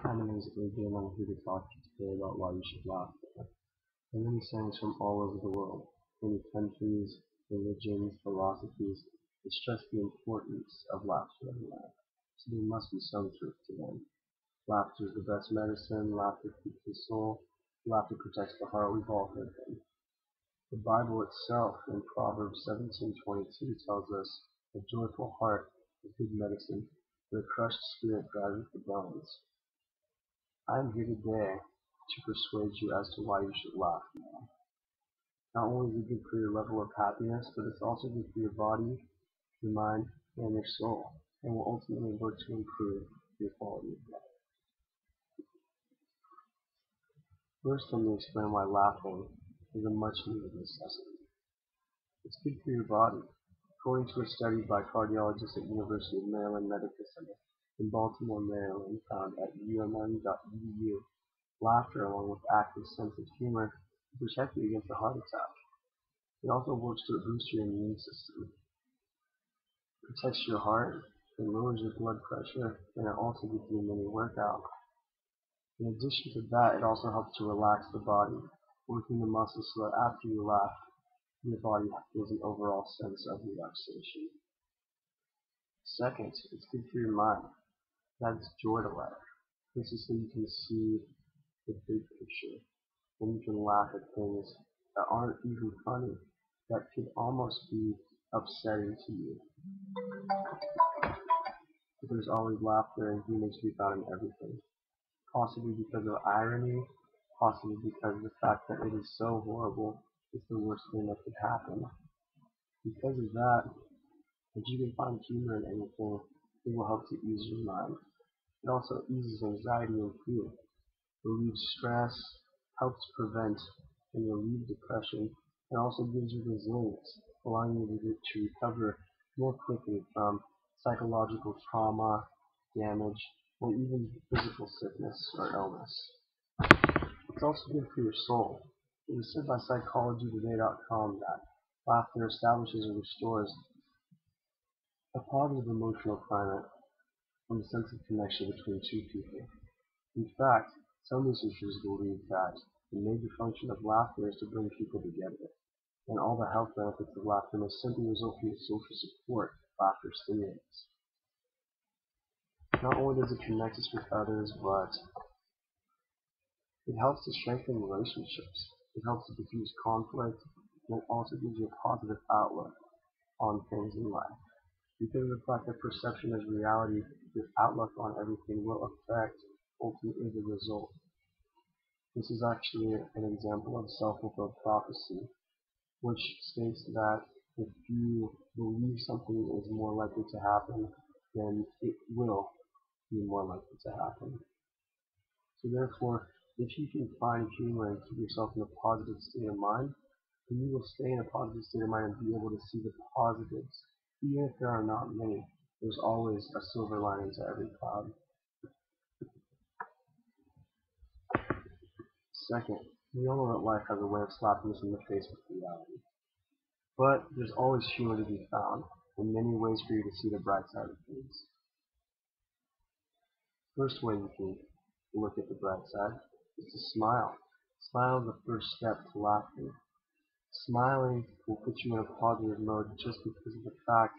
I'm amazingly good, and I'm here to talk to you today about why you should laugh. There are many sayings from all over the world, many countries, religions, philosophies, that stress the importance of laughter in life. So there must be some truth to them. Laughter is the best medicine, laughter keeps the soul, laughter protects the heart, we've all heard them. The Bible itself, in Proverbs 17:22, tells us, "A joyful heart is good medicine, but a crushed spirit dries the bones." I am here today to persuade you as to why you should laugh now. Not only is it good for your level of happiness, but it's also good for your body, your mind, and your soul, and will ultimately work to improve your quality of life. First, let me explain why laughing is a much-needed necessity. It's good for your body. According to a study by cardiologists at University of Maryland Medical Center in Baltimore, Maryland, found at umn.edu, laughter, along with active sense of humor, can protect you against a heart attack. It also works to boost your immune system. It protects your heart, it lowers your blood pressure, and it also gives you a mini workout. In addition to that, it also helps to relax the body, working the muscles so that after you laugh, your body feels an overall sense of relaxation. Second, it's good for your mind. It adds joy to life. This is so you can see the big picture, and you can laugh at things that aren't even funny, that could almost be upsetting to you. But there's always laughter and humor to be found in everything. Possibly because of irony, possibly because of the fact that it is so horrible, it's the worst thing that could happen. Because of that, if you can find humor in anything, it will help to ease your mind. It also eases anxiety and fear, relieves stress, helps prevent and relieve depression, and also gives you resilience, allowing you to recover more quickly from psychological trauma, damage, or even physical sickness or illness. It's also good for your soul. It was said by psychologytoday.com that laughter establishes and restores a positive emotional climate and a sense of connection between two people. In fact, some researchers believe that the major function of laughter is to bring people together, and all the health benefits of laughter may simply result from the social support laughter stimulates. Not only does it connect us with others, but it helps to strengthen relationships. It helps to diffuse conflict, and it also gives you a positive outlook on things in life. Because of the fact that perception is reality, your outlook on everything will affect ultimately the result. This is actually an example of self-fulfilled prophecy, which states that if you believe something is more likely to happen, then it will be more likely to happen. So therefore, if you can find humor and keep yourself in a positive state of mind, then you will stay in a positive state of mind and be able to see the positives. Even if there are not many, there's always a silver lining to every cloud. Second, we all know that life has a way of slapping us in the face with reality. But there's always humor to be found, and many ways for you to see the bright side of things. First way you can look at the bright side is to smile. Smile is the first step to laughing. Smiling will put you in a positive mode just because of the fact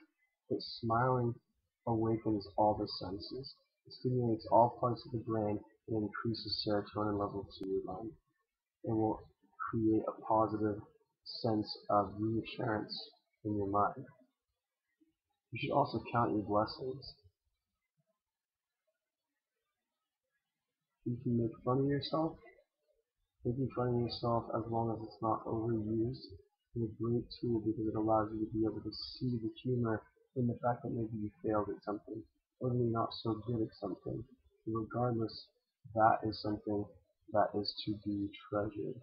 that smiling awakens all the senses. It stimulates all parts of the brain and increases serotonin levels to your mind. It will create a positive sense of reassurance in your mind. You should also count your blessings. You can make fun of yourself. Making fun of yourself, as long as it's not overused, is a great tool because it allows you to be able to see the humor in the fact that maybe you failed at something, or maybe not so good at something. Regardless, that is something that is to be treasured.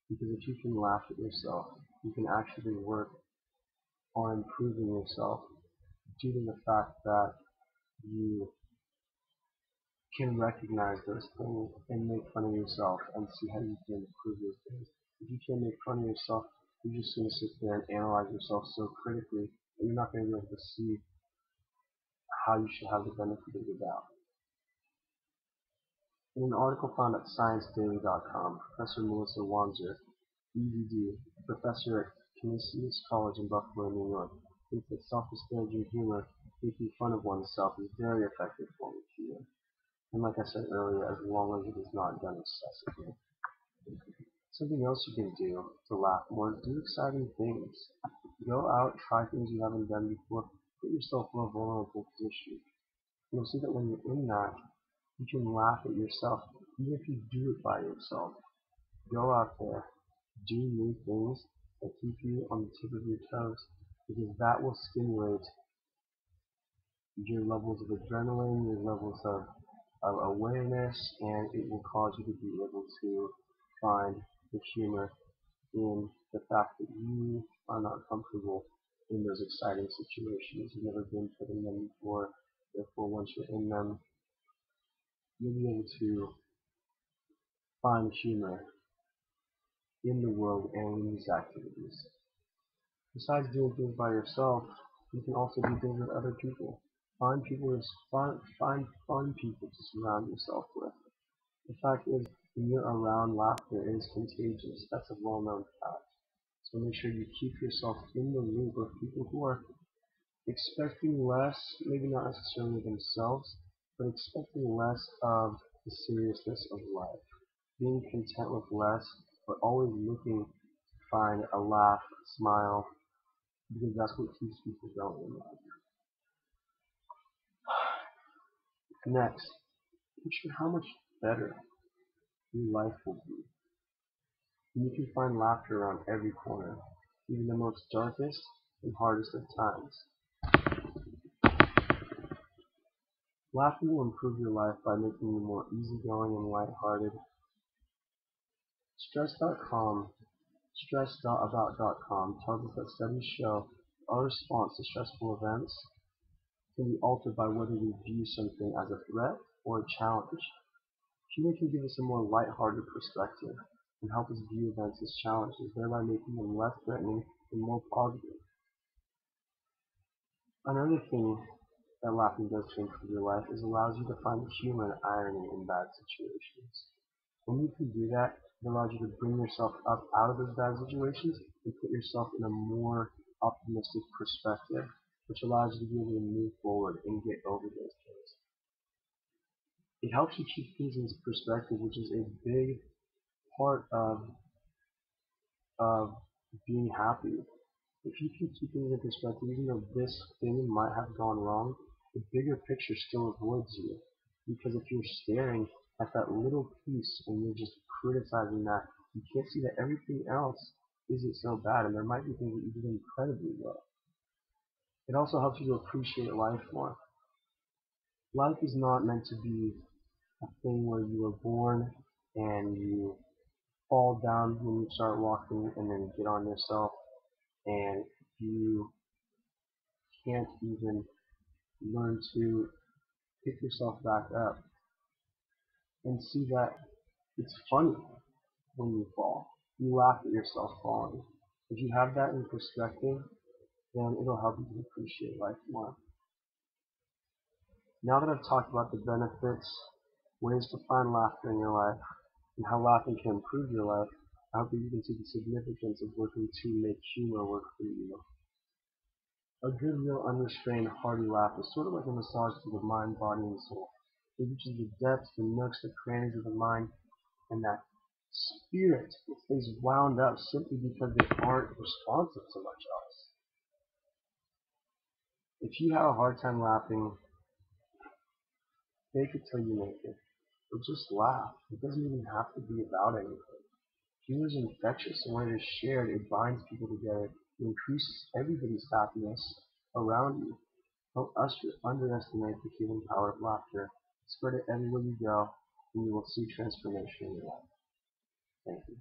Because if you can laugh at yourself, you can actually work on improving yourself due to the fact that you can recognize those things and make fun of yourself and see how you can improve those things. If you can't make fun of yourself, you're just going to sit there and analyze yourself so critically that you're not going to be able to see how you should have the benefit of the doubt. In an article found at ScienceDaily.com, Professor Melissa Wanzer, EDD, professor at CSUS College in Buffalo, New York, thinks that self-disparaging humor, making fun of oneself, is a very effective form of humor. And like I said earlier, as long as it is not done excessively. Something else you can do to laugh more is do exciting things. Go out, try things you haven't done before, put yourself in a vulnerable position. You'll see that when you're in that, you can laugh at yourself, even if you do it by yourself. Go out there, do new things that keep you on the tip of your toes, because that will stimulate your levels of adrenaline, your levels of awareness, and it will cause you to be able to find the humor in the fact that you are not comfortable in those exciting situations. You've never been put in them before, therefore once you're in them, you'll be able to find humor in the world and in these activities. Besides doing things by yourself, you can also do things with other people. Find fun people to surround yourself with. The fact is, when you're around, laughter is contagious. That's a well-known fact. So make sure you keep yourself in the loop of people who are expecting less, maybe not necessarily themselves, but expecting less of the seriousness of life. Being content with less, but always looking to find a laugh, a smile, because that's what keeps people going in life. Next, picture how much better your life will be. And you can find laughter around every corner, even the most darkest and hardest of times. Laughing will improve your life by making you more easygoing and lighthearted. Stress.about.com tells us that studies show our response to stressful events can be altered by whether we view something as a threat or a challenge. Humor can give us a more lighthearted perspective and help us view events as challenges, thereby making them less threatening and more positive. Another thing that laughing does to improve your life is allows you to find humor and irony in bad situations. When you can do that, it allows you to bring yourself up out of those bad situations and put yourself in a more optimistic perspective, which allows you to be able to move forward and get over those things. It helps you keep things in perspective, which is a big part of being happy. If you can keep things in perspective, even though this thing might have gone wrong, the bigger picture still avoids you. Because if you're staring at that little piece and you're just criticizing that, you can't see that everything else isn't so bad, and there might be things that you did incredibly well. It also helps you to appreciate life more. Life is not meant to be a thing where you were born and you fall down when you start walking and then get on yourself and you can't even learn to pick yourself back up and see that it's funny when you fall. You laugh at yourself falling. If you have that in perspective, then it'll help you to appreciate life more. Now that I've talked about the benefits, ways to find laughter in your life, and how laughing can improve your life, I hope that you can see the significance of working to make humor work for you. A good, real, unrestrained, hearty laugh is sort of like a massage to the mind, body, and soul. It reaches the depths, the nooks, the crannies of the mind, and that spirit is wound up simply because they aren't responsive to much else. If you have a hard time laughing, fake it till you make it. Or just laugh. It doesn't even have to be about anything. Humor is infectious, and when it is shared, it binds people together. It increases everybody's happiness around you. Don't underestimate the healing power of laughter. Spread it everywhere you go, and you will see transformation in your life. Thank you.